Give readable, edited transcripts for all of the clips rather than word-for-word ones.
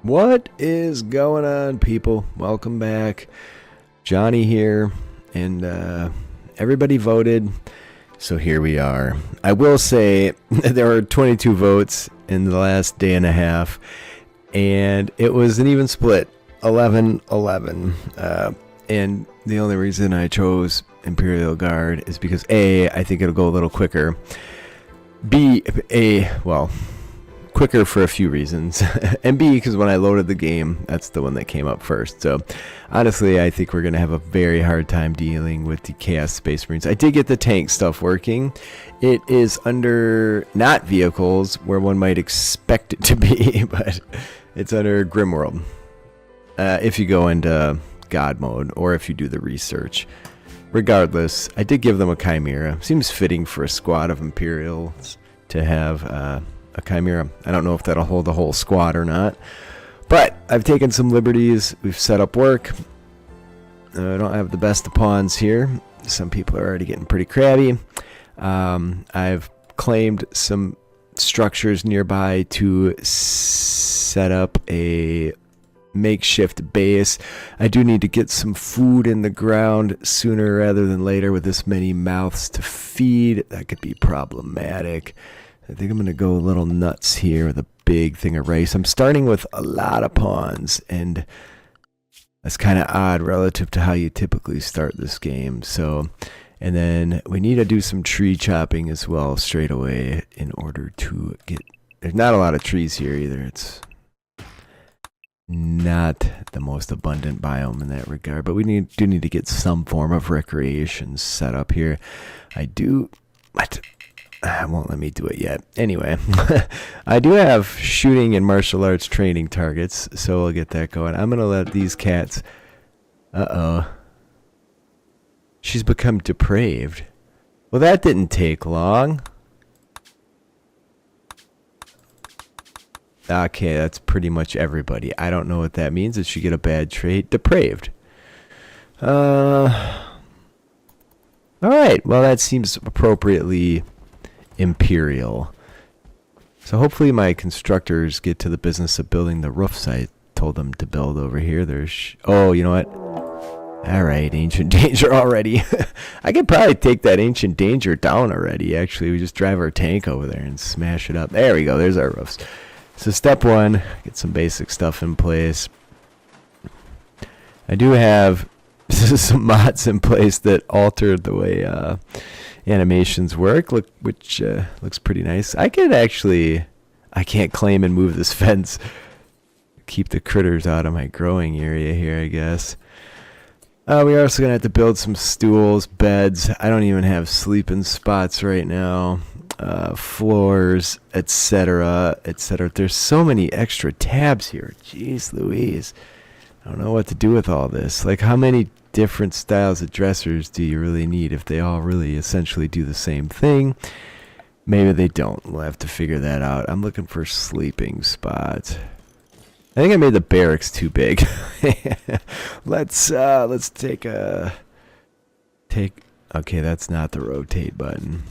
What is going on, people? Welcome back. Johnny here, and everybody voted, so here we are. I will say there were 22 votes in the last day and a half, and it was an even split, 11-11. And the only reason I chose Imperial Guard is because A, I think it'll go a little quicker. B, quicker for a few reasons, and B, because when I loaded the game, that's the one that came up first. So honestly, I think we're gonna have a very hard time dealing with the Chaos Space Marines. I did get the tank stuff working. It is under not vehicles where one might expect it to be, but it's under GrimWorld if you go into God mode or if you do the research. Regardless, I did give them a Chimera. Seems fitting for a squad of Imperials to have a Chimera. I don't know if that'll hold the whole squad or not, but I've taken some liberties. We've set up work. I don't have the best of pawns here. Some people are already getting pretty crabby. I've claimed some structures nearby to set up a makeshift base. I do need to get some food in the ground sooner rather than later. With this many mouths to feed, that could be problematic. I think I'm going to go a little nuts here with a big thing of rice. I'm starting with a lot of pawns, and that's kind of odd relative to how you typically start this game. So, and then we need to do some tree chopping as well straight away in order to get... There's not a lot of trees here either. It's not the most abundant biome in that regard, but we do need to get some form of recreation set up here. It won't let me do it yet. Anyway, I do have shooting and martial arts training targets, so we'll get that going. I'm going to let these cats... Uh-oh. She's become depraved. Well, that didn't take long. Okay, that's pretty much everybody. I don't know what that means. Did she get a bad trait? Depraved. Alright, well, that seems appropriately Imperial. So hopefully my constructors get to the business of building the roofs I told them to build over here. Oh, you know what? Alright, Ancient Danger already. I could probably take that Ancient Danger down already, actually. We just drive our tank over there and smash it up. There we go, there's our roofs. So step one, get some basic stuff in place. I do have some mods in place that altered the way animations work, which looks pretty nice. I can't claim and move this fence. Keep the critters out of my growing area here, I guess. We're also gonna have to build some stools, beds. I don't even have sleeping spots right now. Floors, etc., etc. There's so many extra tabs here. Jeez Louise. I don't know what to do with all this. Like, how many different styles of dressers do you really need if they all really essentially do the same thing? Maybe they don't. We'll have to figure that out. I'm looking for sleeping spots. I think I made the barracks too big. Let's take. Okay, that's not the rotate button.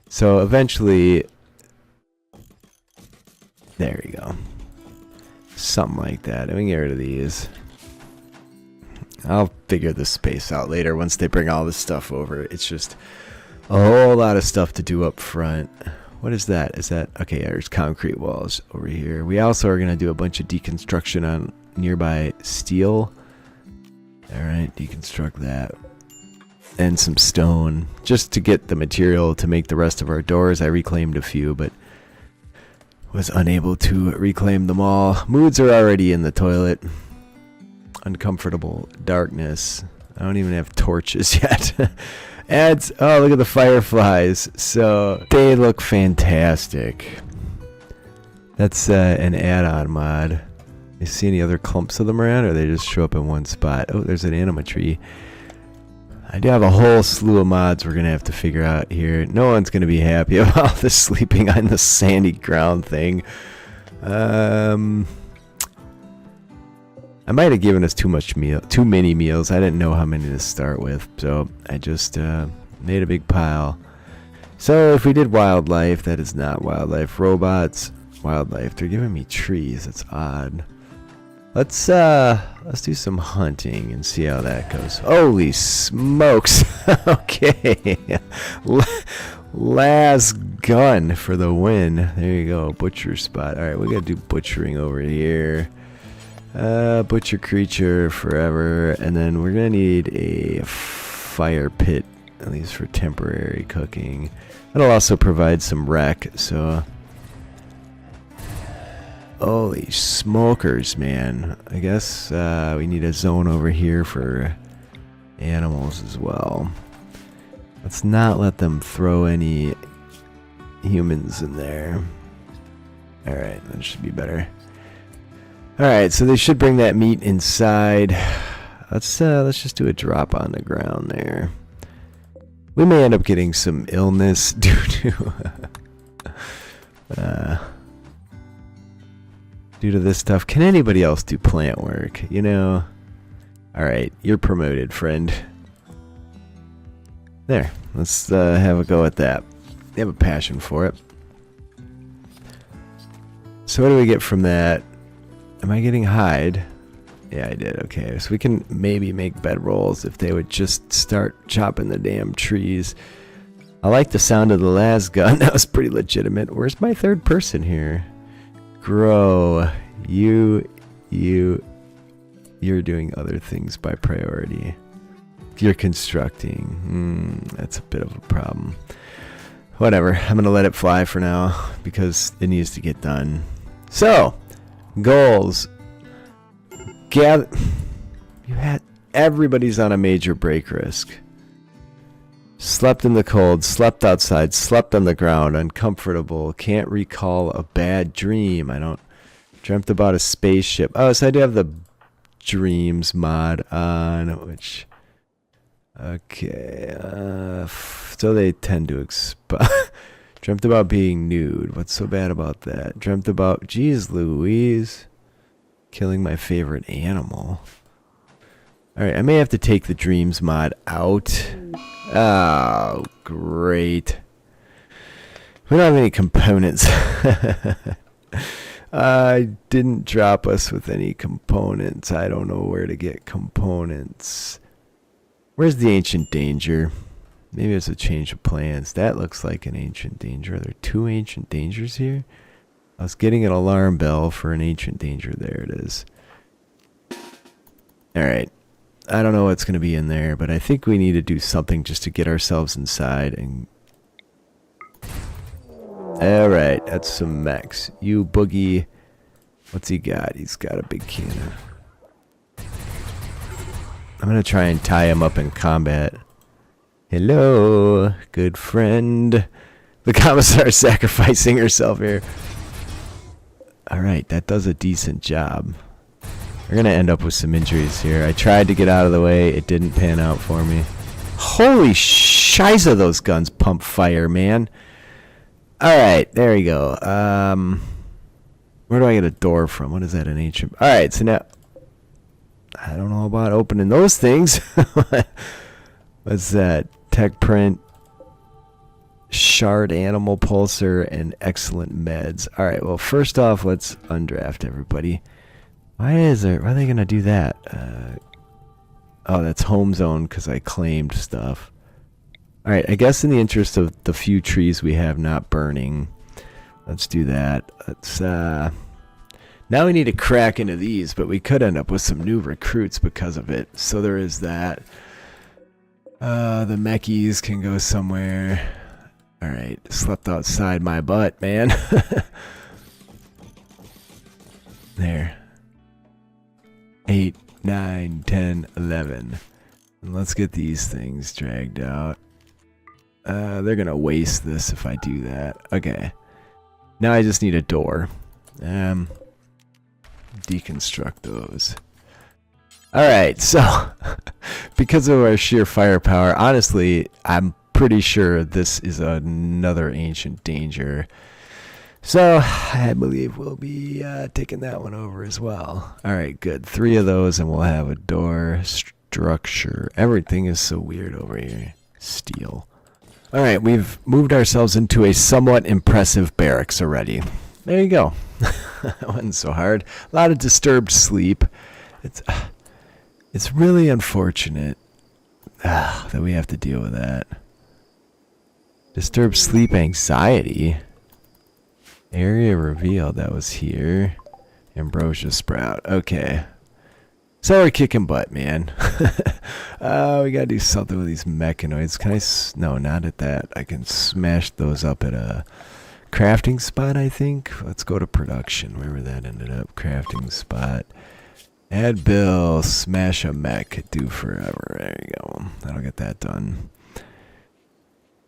So eventually, there you go. Something like that. I'm gonna get rid of these. I'll figure this space out later once they bring all this stuff over. It's just a whole lot of stuff to do up front. What is that? Is that... Okay, there's concrete walls over here. We also are going to do a bunch of deconstruction on nearby steel. Alright, deconstruct that. And some stone. Just to get the material to make the rest of our doors. I reclaimed a few, but was unable to reclaim them all. Moods are already in the toilet. Uncomfortable darkness. I don't even have torches yet. Ads. Oh, look at the fireflies. So they look fantastic. That's an add-on mod. You see any other clumps of them around, or they just show up in one spot? Oh, there's an anima tree. I do have a whole slew of mods we're gonna have to figure out here. No one's gonna be happy about this sleeping on the sandy ground thing. I might have given us too many meals. I didn't know how many to start with, so I just made a big pile. So if we did wildlife, that is not wildlife. Robots, wildlife. They're giving me trees. It's odd. Let's do some hunting and see how that goes. Holy smokes. Okay. Last gun for the win. There you go. Butcher spot. Alright, we gotta do butchering over here. Butcher creature forever. And then we're gonna need a fire pit, at least for temporary cooking. It'll also provide some wreck, so... Holy smokers, man. I guess we need a zone over here for animals as well. Let's not let them throw any humans in there. Alright, that should be better. Alright, so they should bring that meat inside. Let's just do a drop on the ground there. We may end up getting some illness due to due to this stuff. Can anybody else do plant work? You know? Alright, you're promoted, friend. There. Let's have a go at that. They have a passion for it. So what do we get from that? Am I getting hide? Yeah, I did. Okay, so we can maybe make bedrolls if they would just start chopping the damn trees. I like the sound of the last gun. That was pretty legitimate. Where's my third person here? Grow. You're doing other things by priority. You're constructing. That's a bit of a problem. Whatever. I'm going to let it fly for now because it needs to get done. So, goals. Gather. Everybody's on a major break risk. Slept in the cold, slept outside, slept on the ground, uncomfortable, can't recall a bad dream. I don't. Dreamt about a spaceship. Oh, so I do have the dreams mod on, which. Okay. So they tend to Dreamt about being nude. What's so bad about that? Dreamt about. Jeez Louise. Killing my favorite animal. Alright, I may have to take the dreams mod out. Oh, great. We don't have any components. I didn't drop us with any components. I don't know where to get components. Where's the ancient danger? Maybe it's a change of plans. That looks like an ancient danger. Are there two ancient dangers here? I was getting an alarm bell for an ancient danger. There it is. Alright. I don't know what's going to be in there, but I think we need to do something just to get ourselves inside. And alright, that's some mechs. You boogie. What's he got? He's got a big cannon. I'm going to try and tie him up in combat. Hello, good friend. The Commissar is sacrificing herself here. Alright, that does a decent job. We're going to end up with some injuries here. I tried to get out of the way. It didn't pan out for me. Holy shiza, those guns pump fire, man. Alright, there we go. Where do I get a door from? What is that, an ancient... Alright, so now... I don't know about opening those things. What's that? Tech print. Shard animal pulsar and excellent meds. Alright, well, first off, let's undraft everybody. Why are they going to do that? Oh, that's home zone because I claimed stuff. Alright, I guess in the interest of the few trees we have not burning, let's do that. Let's, now we need to crack into these, but we could end up with some new recruits because of it. So there is that. The mechies can go somewhere. Alright, slept outside my butt, man. There. 8, 9, 10, 11. And let's get these things dragged out. They're gonna waste this if I do that. Okay. Now I just need a door. Deconstruct those. Alright, so because of our sheer firepower, honestly, I'm pretty sure this is another ancient danger. So I believe we'll be taking that one over as well. Alright, good. 3 of those and we'll have a door structure. Everything is so weird over here. Steel. Alright, we've moved ourselves into a somewhat impressive barracks already. There you go. That wasn't so hard. A lot of disturbed sleep. It's really unfortunate that we have to deal with that. Disturbed sleep anxiety. Area revealed. That was here. Ambrosia sprout. Okay. So we're kicking butt, man. We gotta do something with these mechanoids. Can I... No, not at that. I can smash those up at a crafting spot, I think. Let's go to production. Wherever that ended up. Crafting spot. Add bill. Smash a mech. Do forever. There you go. That'll get that done.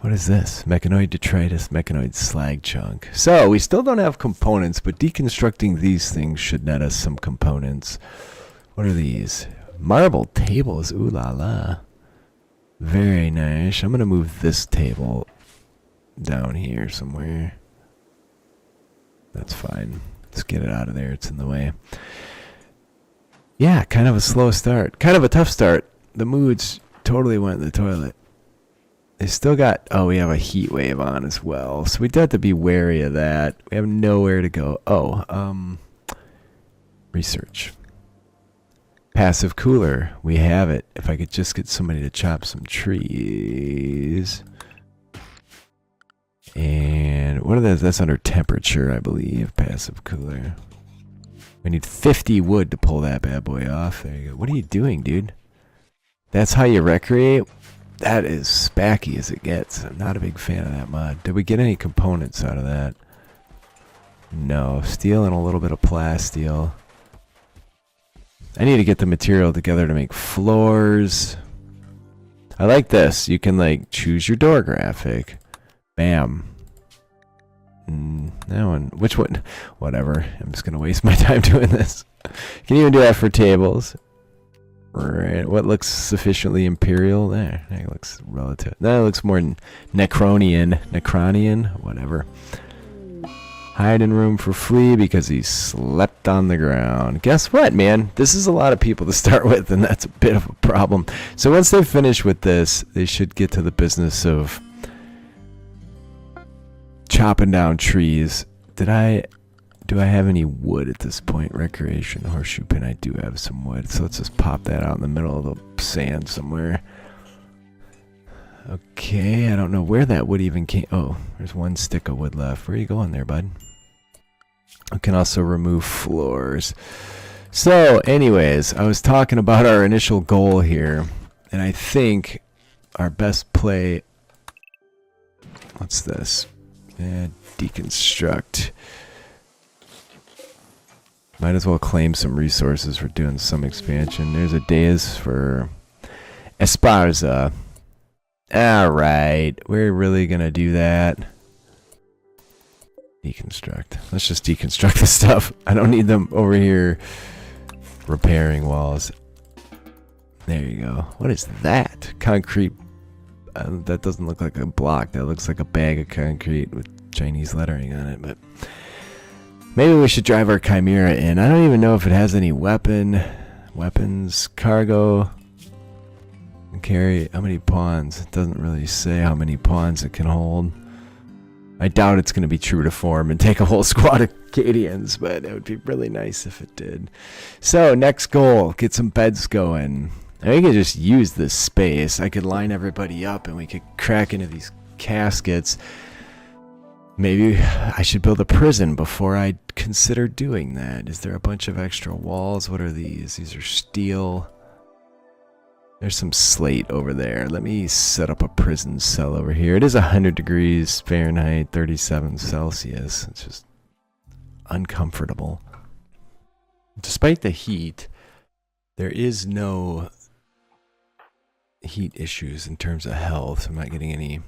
What is this? Mechanoid detritus, mechanoid slag chunk. So, we still don't have components, but deconstructing these things should net us some components. What are these? Marble tables. Ooh la la. Very nice. I'm going to move this table down here somewhere. That's fine. Let's get it out of there. It's in the way. Yeah, kind of a slow start. Kind of a tough start. The moods totally went in the toilet. They still got... Oh, we have a heat wave on as well. So we do have to be wary of that. We have nowhere to go. Oh, research. Passive cooler. We have it. If I could just get somebody to chop some trees. And what are those? That's under temperature, I believe. Passive cooler. We need 50 wood to pull that bad boy off. There you go. What are you doing, dude? That's how you recreate? That is spacky as it gets. I'm not a big fan of that mod. Did we get any components out of that? No. Steel and a little bit of plasteel. I need to get the material together to make floors. I like this. You can like choose your door graphic. Bam. That one. Which one? Whatever. I'm just going to waste my time doing this. Can you even do that for tables? Right. What looks sufficiently imperial? There. That looks relative. That looks more Necronian. Whatever. Hiding room for Flea because he slept on the ground. Guess what, man? This is a lot of people to start with, and that's a bit of a problem. So once they finish with this, they should get to the business of chopping down trees. Do I have any wood at this point? Recreation, horseshoe pin. I do have some wood. So let's just pop that out in the middle of the sand somewhere. Okay, I don't know where that wood even came. Oh, there's one stick of wood left. Where are you going there, bud? I can also remove floors. So, anyways, I was talking about our initial goal here. And I think our best play... What's this? Deconstruct. Might as well claim some resources for doing some expansion. There's a days for Esparza. Alright, we're really gonna do that. Deconstruct. Let's just deconstruct the stuff. I don't need them over here repairing walls. There you go. What is that? Concrete. That doesn't look like a block. That looks like a bag of concrete with Chinese lettering on it, but... Maybe we should drive our Chimera in. I don't even know if it has any weapons, cargo, and carry. How many pawns? It doesn't really say how many pawns it can hold. I doubt it's going to be true to form and take a whole squad of Cadians, but it would be really nice if it did. So, next goal, get some beds going. I could just use this space. I could line everybody up and we could crack into these caskets. Maybe I should build a prison before I consider doing that. Is there a bunch of extra walls? What are these? These are steel. There's some slate over there. Let me set up a prison cell over here. It is 100 degrees Fahrenheit, 37 Celsius. It's just uncomfortable. Despite the heat, there is no heat issues in terms of health. I'm not getting any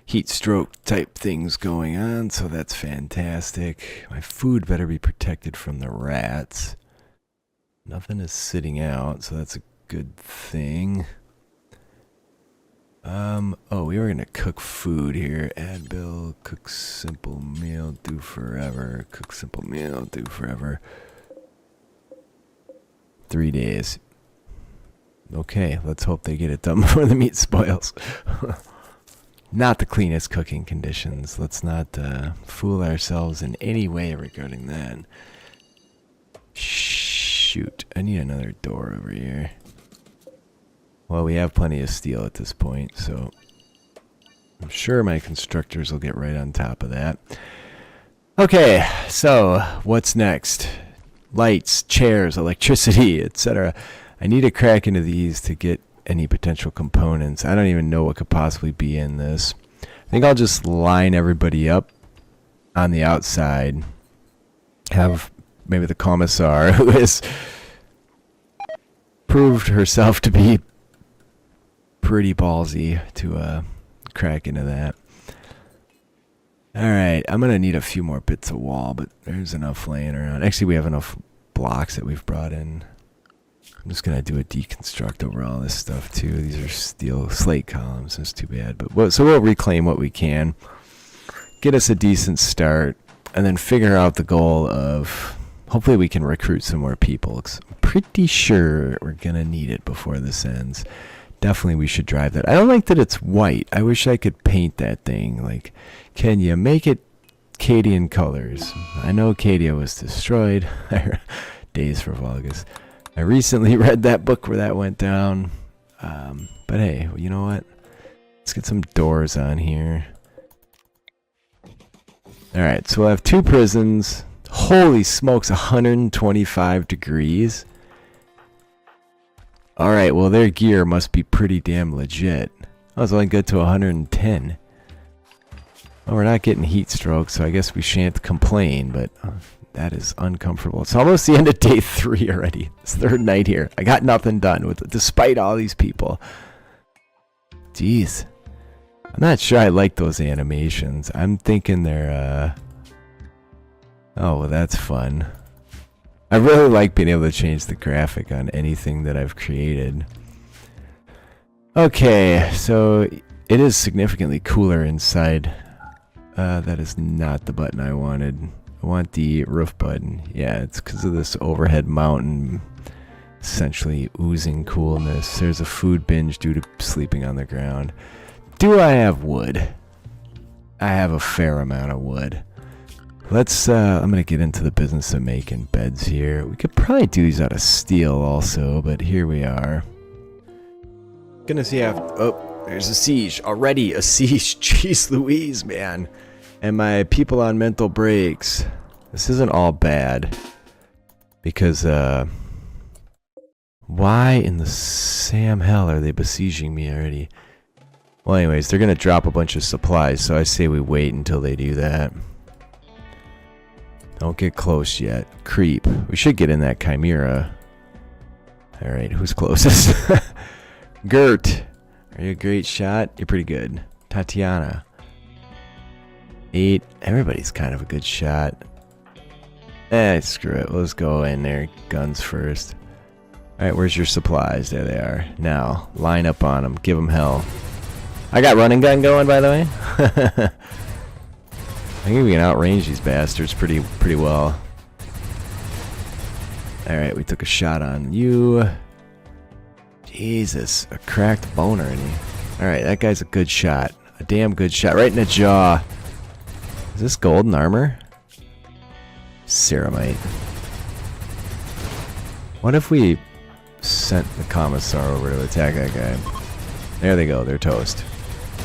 heat stroke type things going on, so that's fantastic. My food better be protected from the rats. Nothing is sitting out, so that's a good thing. Oh, we were gonna cook food here. Add bill, cook simple meal, do forever. Cook simple meal, do forever. 3 days. Okay, let's hope they get it done before the meat spoils. not the cleanest cooking conditions. Let's not fool ourselves in any way regarding that. Shoot, I need another door over here. Well, we have plenty of steel at this point, so I'm sure my constructors will get right on top of that. Okay, so what's next? Lights, chairs, electricity, etc. I need to crack into these to get any potential components. I don't even know what could possibly be in this. I think I'll just line everybody up on the outside. Have maybe the Commissar, who has proved herself to be pretty ballsy, to crack into that. Alright, I'm going to need a few more bits of wall, but there's enough laying around. Actually, we have enough blocks that we've brought in. I'm just going to do a deconstruct over all this stuff, too. These are steel slate columns. That's too bad. So we'll reclaim what we can. Get us a decent start. And then figure out the goal of... Hopefully we can recruit some more people. I'm pretty sure we're going to need it before this ends. Definitely we should drive that. I don't like that it's white. I wish I could paint that thing. Like, can you make it Cadian colors? I know Cadia was destroyed. Days for Vulgus. I recently read that book where that went down. But hey, you know what? Let's get some doors on here. Alright, so we'll have 2 prisons. Holy smokes, 125 degrees. Alright, well their gear must be pretty damn legit. I was only good to 110. Well, we're not getting heat stroke, so I guess we shan't complain, but that is uncomfortable. It's almost the end of day 3 already. It's 3rd night here. I got nothing done with it, despite all these people. Jeez. I'm not sure I like those animations. I'm thinking they're, oh, well, that's fun. I really like being able to change the graphic on anything that I've created. Okay, so it is significantly cooler inside. That is not the button I wanted. I want the roof button. Yeah, it's because of this overhead mountain essentially oozing coolness. There's a food binge due to sleeping on the ground. Do I have wood? I have a fair amount of wood. Let's, I'm going to get into the business of making beds here. We could probably do these out of steel also, but here we are. Gonna see how, oh, there's a siege. Already a siege. Jeez Louise, man. And my people on mental breaks. This isn't all bad. Because, why in the Sam hell are they besieging me already? Well, anyways, they're gonna drop a bunch of supplies, so I say we wait until they do that. Don't get close yet. Creep. We should get in that Chimera. Alright, who's closest? Gert. Are you a great shot? You're pretty good. Tatiana. 8. Everybody's kind of a good shot. Screw it. Let's go in there. Guns first. Alright, where's your supplies? There they are. Now, line up on them. Give them hell. I got running gun going, by the way. I think we can outrange these bastards pretty well. Alright, we took a shot on you. Jesus, a cracked boner in you. Alright, that guy's a good shot. A damn good shot. Right in the jaw. Is this golden armor? Ceramite. What if we sent the Commissar over to attack that guy? There they go, they're toast.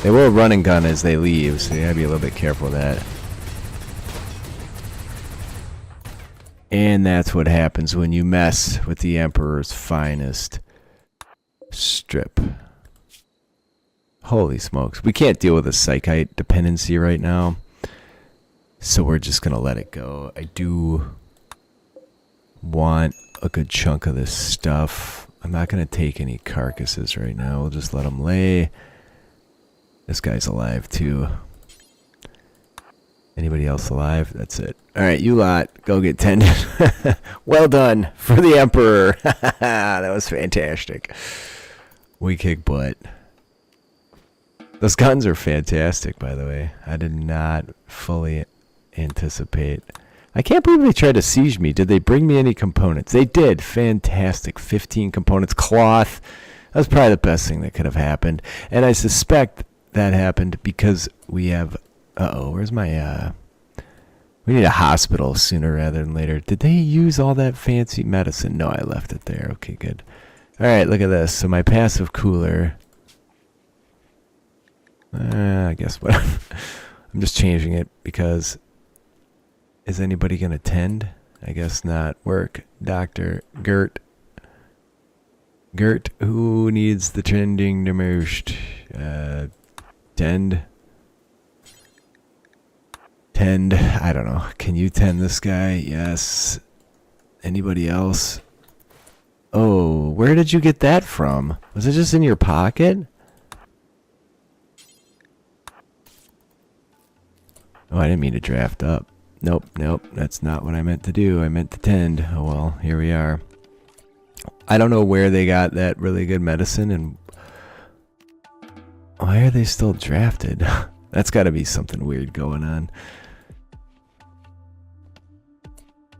They will run and gun as they leave, so you gotta be a little bit careful of that. And that's what happens when you mess with the Emperor's finest. Strip. Holy smokes. We can't deal with a psychite dependency right now. So we're just going to let it go. I do want a good chunk of this stuff. I'm not going to take any carcasses right now. We'll just let them lay. This guy's alive too. Anybody else alive? That's it. Alright, you lot, go get tended. Well done for the Emperor. That was fantastic. We kick butt. Those guns are fantastic, by the way. I did not fully anticipate. I can't believe they tried to siege me. Did they bring me any components? They did. Fantastic. 15 components. Cloth. That was probably the best thing that could have happened. And I suspect that happened because we have... Uh-oh, where's my... We need a hospital sooner rather than later. Did they use all that fancy medicine? No, I left it there. Okay, good. Alright, look at this. So my passive cooler... I guess what... I'm just changing it because... Is anybody going to tend? I guess not. Work. Doctor. Gert. Gert, who needs the tending the most? Tend. Tend. I don't know. Can you tend this guy? Yes. Anybody else? Oh, where did you get that from? Was it just in your pocket? Oh, I didn't mean to draft up. Nope, nope. That's not what I meant to do. I meant to tend. Oh well, here we are. I don't know where they got that really good medicine and why are they still drafted? That's got to be something weird going on.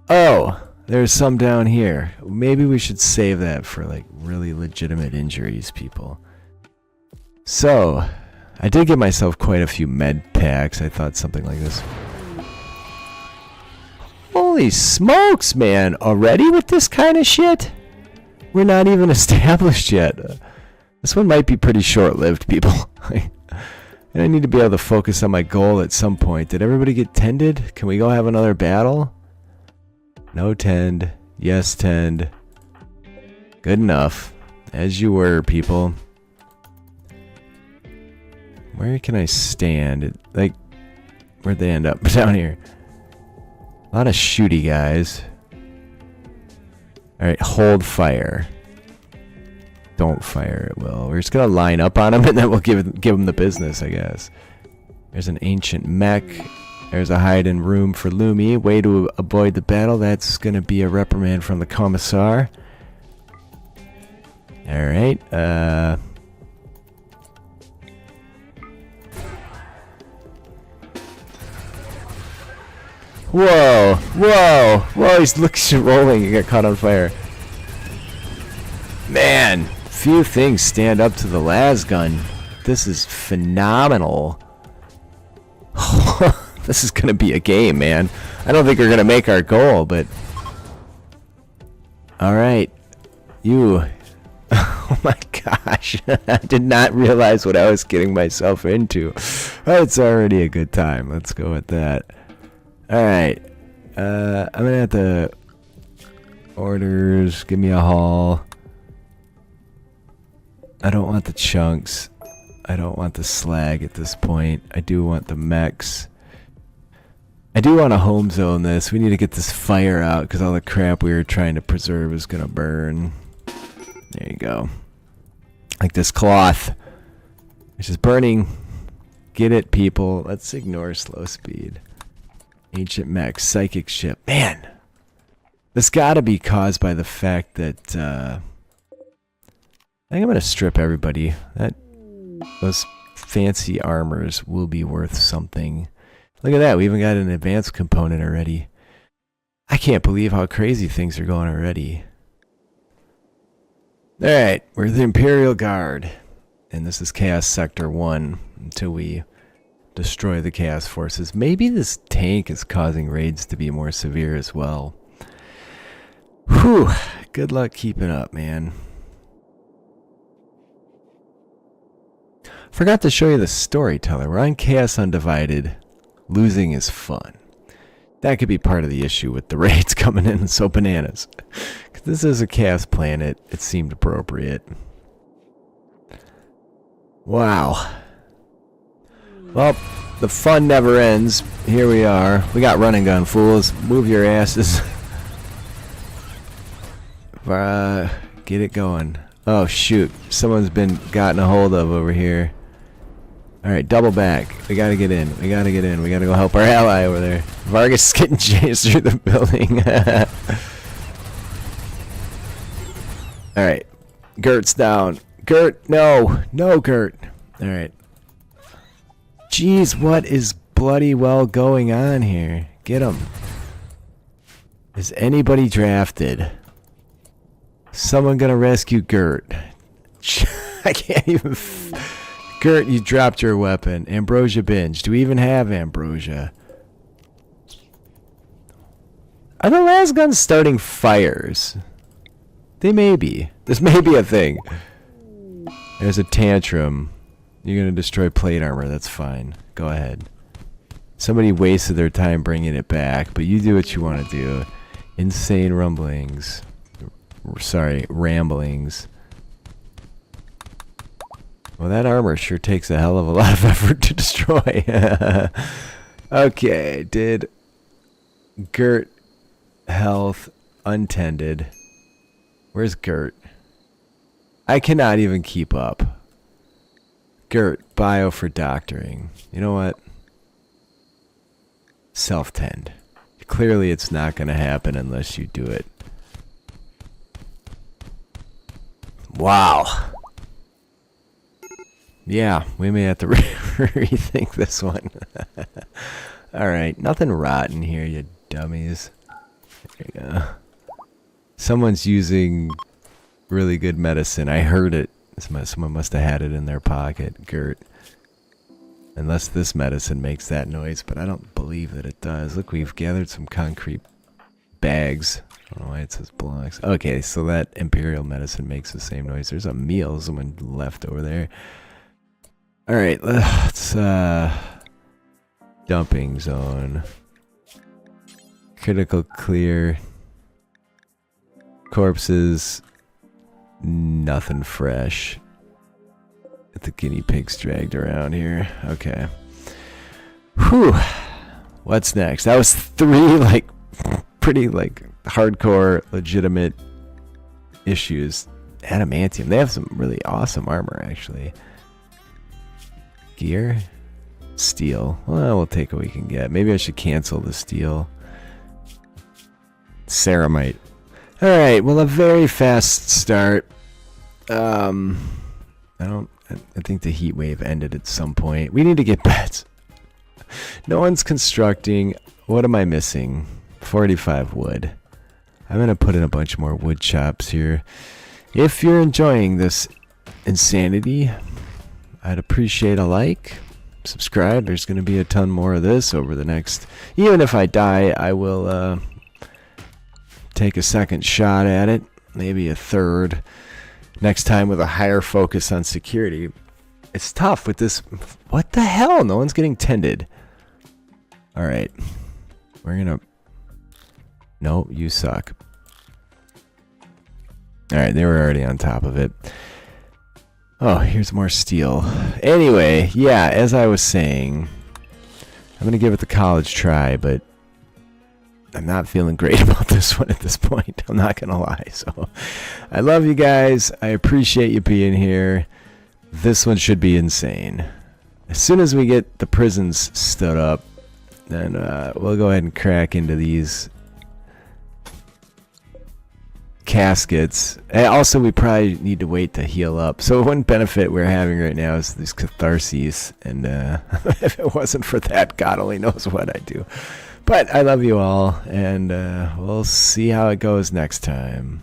Oh, there's some down here. Maybe we should save that for like really legitimate injuries, people. So, I did get myself quite a few med packs. I thought something like this. Holy smokes, man. Already with this kind of shit? We're not even established yet. This one might be pretty short-lived, people. And I need to be able to focus on my goal at some point. Did everybody get tended? Can we go have another battle? No tend. Yes tend. Good enough. As you were, people. Where can I stand? Like, where'd they end up? Down here. A lot of shooty guys. Alright, hold fire. Don't fire at will. We're just gonna line up on them and then we'll give them the business, I guess. There's an ancient mech. There's a hide-in room for Lumi. Way to avoid the battle. That's gonna be a reprimand from the Commissar. Alright, Whoa! Whoa! Whoa! He's rolling. He got caught on fire. Man, few things stand up to the las gun. This is phenomenal. This is gonna be a game, man. I don't think we're gonna make our goal, but all right, you. Oh my gosh! I did not realize what I was getting myself into. It's already a good time. Let's go with that. Alright, I'm gonna have to orders, give me a haul. I don't want the chunks. I don't want the slag at this point. I do want the mechs. I do want to home zone this. We need to get this fire out because all the crap we were trying to preserve is gonna burn. There you go. Like this cloth, which is burning. Get it, people. Let's ignore slow speed. Ancient mech, psychic ship. Man, this gotta be caused by the fact that I think I'm gonna strip everybody. Those fancy armors will be worth something. Look at that, we even got an advanced component already. I can't believe how crazy things are going already. Alright, we're the Imperial Guard. And this is Chaos Sector 1 until we destroy the Chaos Forces. Maybe this tank is causing raids to be more severe as well. Whew. Good luck keeping up, man. Forgot to show you the storyteller. We're on Chaos Undivided. Losing is fun. That could be part of the issue with the raids coming in so bananas. Because this is a Chaos planet. It seemed appropriate. Wow. Well, the fun never ends. Here we are. We got run and gun, fools. Move your asses. Get it going. Oh, shoot. Someone's been gotten a hold of over here. Alright, double back. We gotta get in. We gotta get in. We gotta go help our ally over there. Vargas is getting chased through the building. Alright. Gert's down. Gert, no. No, Gert. Alright. Jeez, what is bloody well going on here? Get him. Is anybody drafted? Someone gonna rescue Gert? I can't even... Gert, you dropped your weapon. Ambrosia binge. Do we even have ambrosia? Are the lasguns starting fires? They may be. This may be a thing. There's a tantrum. You're going to destroy plate armor. That's fine. Go ahead. Somebody wasted their time bringing it back, but you do what you want to do. Insane rumblings. Sorry, ramblings. Well, that armor sure takes a hell of a lot of effort to destroy. Okay, did Gert health untended. Where's Gert? I cannot even keep up. Gert, bio for doctoring. You know what? Self-tend. Clearly it's not going to happen unless you do it. Wow. Yeah, we may have to rethink this one. Alright, nothing rotten here, you dummies. There you go. Someone's using really good medicine. I heard it. Someone must have had it in their pocket, Gert. Unless this medicine makes that noise, but I don't believe that it does. Look, we've gathered some concrete bags. I don't know why it says blocks. Okay, so that Imperial medicine makes the same noise. There's a meal someone left over there. Alright, let's, dumping zone. Critical clear. Corpses. Nothing fresh. Get the guinea pigs dragged around here. Okay. Whew. What's next? That was 3, like, pretty, like, hardcore, legitimate issues. Adamantium. They have some really awesome armor, actually. Gear? Steel. Well, we'll take what we can get. Maybe I should cancel the steel. Ceramite. Alright, well, a very fast start. I think the heat wave ended at some point. We need to get beds. No one's constructing. What am I missing? 45 wood. I'm going to put in a bunch more wood chops here. If you're enjoying this insanity, I'd appreciate a like. Subscribe. There's going to be a ton more of this over the next... Even if I die, I will take a second shot at it. Maybe a third. Next time with a higher focus on security. It's tough with this. What the hell? No one's getting tended. Alright. We're gonna... No, you suck. Alright, they were already on top of it. Oh, here's more steel. Anyway, yeah, as I was saying, I'm gonna give it the college try, but I'm not feeling great about this one at this point. I'm not gonna lie. So, I love you guys. I appreciate you being here. This one should be insane. As soon as we get the prisons stood up, then we'll go ahead and crack into these caskets. And also, we probably need to wait to heal up. So one benefit we're having right now is these catharses. And if it wasn't for that, God only knows what I'd do. But I love you all, and we'll see how it goes next time.